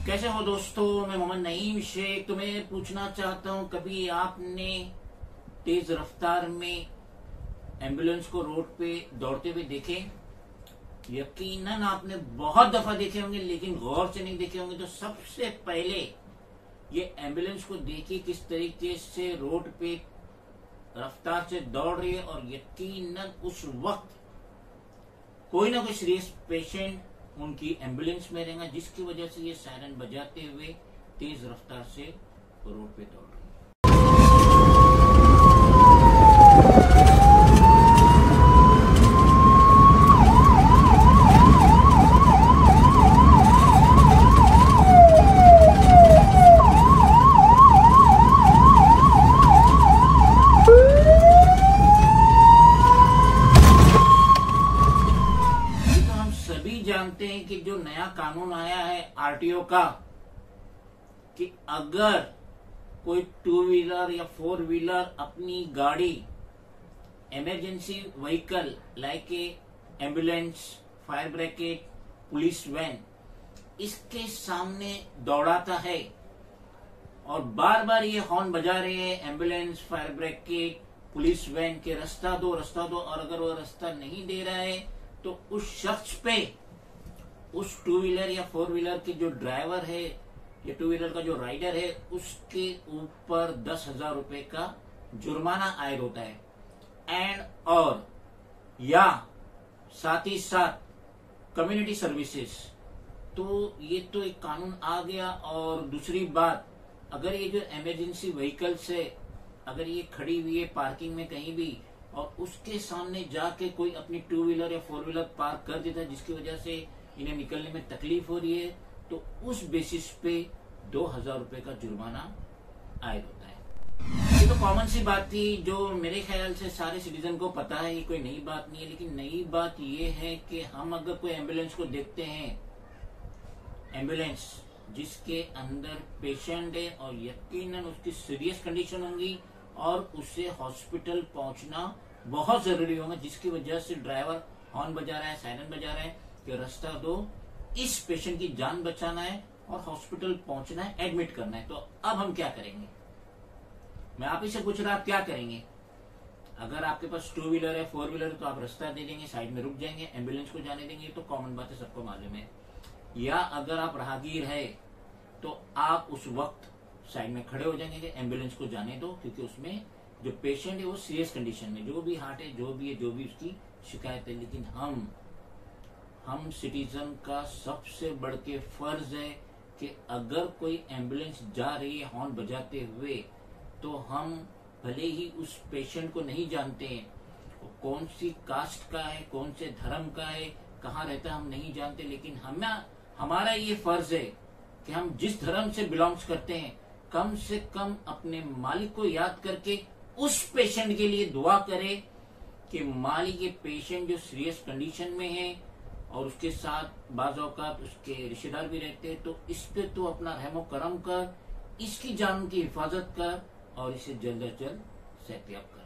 कैसे हो दोस्तों, मैं मोहम्मद नईम शेख। तुम्हें पूछना चाहता हूँ, कभी आपने तेज रफ्तार में एम्बुलेंस को रोड पे दौड़ते हुए देखे? यकीनन आपने बहुत दफा देखे होंगे, लेकिन गौर से नहीं देखे होंगे। तो सबसे पहले ये एम्बुलेंस को देखिए किस तरीके से रोड पे रफ्तार से दौड़ रही है, और यकीनन उस वक्त कोई ना कोई सीरियस पेशेंट उनकी एम्बुलेंस में रहेगा, जिसकी वजह से ये सायरन बजाते हुए तेज रफ्तार से रोड पे दौड़ रही है। जानते हैं कि जो नया कानून आया है आरटीओ का, कि अगर कोई टू व्हीलर या फोर व्हीलर अपनी गाड़ी emergency vehicle like ambulance, fire brigade, police van, इसके सामने दौड़ाता है और बार बार ये हॉर्न बजा रहे हैं ambulance, fire brigade, police van के रास्ता दो, रास्ता दो, और अगर वो रास्ता नहीं दे रहा है तो उस शख्स पे, उस टू व्हीलर या फोर व्हीलर के जो ड्राइवर है या टू व्हीलर का जो राइडर है, उसके ऊपर 10,000 रुपए का जुर्माना आयद होता है। एंड और या साथ ही साथ कम्युनिटी सर्विसेज। तो ये तो एक कानून आ गया। और दूसरी बात, अगर ये जो इमरजेंसी व्हीकल्स है, अगर ये खड़ी हुई है पार्किंग में कहीं भी, और उसके सामने जाके कोई अपनी टू व्हीलर या फोर व्हीलर पार्क कर देता है, जिसकी वजह से इन्हें निकलने में तकलीफ हो रही है, तो उस बेसिस पे 2,000 रुपए का जुर्माना आयद होता है। ये तो कॉमन सी बात थी, जो मेरे ख्याल से सारे सिटीजन को पता है, ये कोई नई बात नहीं है। लेकिन नई बात ये है कि हम अगर कोई एम्बुलेंस को देखते हैं, एम्बुलेंस जिसके अंदर पेशेंट है और यकीनन उसकी सीरियस कंडीशन होंगी और उससे हॉस्पिटल पहुंचना बहुत जरूरी होगा, जिसकी वजह से ड्राइवर हॉर्न बजा रहा है, सायरन बजा रहा है कि रास्ता दो, इस पेशेंट की जान बचाना है और हॉस्पिटल पहुंचना है, एडमिट करना है। तो अब हम क्या करेंगे? मैं आप ही से पूछ रहा, आप क्या करेंगे? अगर आपके पास टू व्हीलर है, फोर व्हीलर है, तो आप रास्ता दे देंगे, साइड में रुक जाएंगे, एम्बुलेंस को जाने देंगे, तो कॉमन बात है, सबको मालूम है। या अगर आप राहगीर है तो आप उस वक्त साइड में खड़े हो जाएंगे कि एम्बुलेंस को जाने दो, क्योंकि उसमें जो पेशेंट है वो सीरियस कंडीशन में, जो भी हार्ट है, जो भी है, जो भी उसकी शिकायत है। लेकिन हम सिटीजन का सबसे बढ़ के फर्ज है कि अगर कोई एम्बुलेंस जा रही है हॉर्न बजाते हुए, तो हम भले ही उस पेशेंट को नहीं जानते हैं, वो कौन सी कास्ट का है, कौन से धर्म का है, कहाँ रहता है, हम नहीं जानते, लेकिन हमारा ये फर्ज है कि हम जिस धर्म से बिलोंग्स करते हैं, कम से कम अपने मालिक को याद करके उस पेशेंट के लिए दुआ करें कि मालिक, ये पेशेंट जो सीरियस कंडीशन में है और उसके साथ बाज़ औक़ात उसके रिश्तेदार भी रहते हैं, तो इस पे तो अपना रहमो करम कर, इसकी जान की हिफाजत कर और इसे जल्द से जल्द सेहतयाब कर।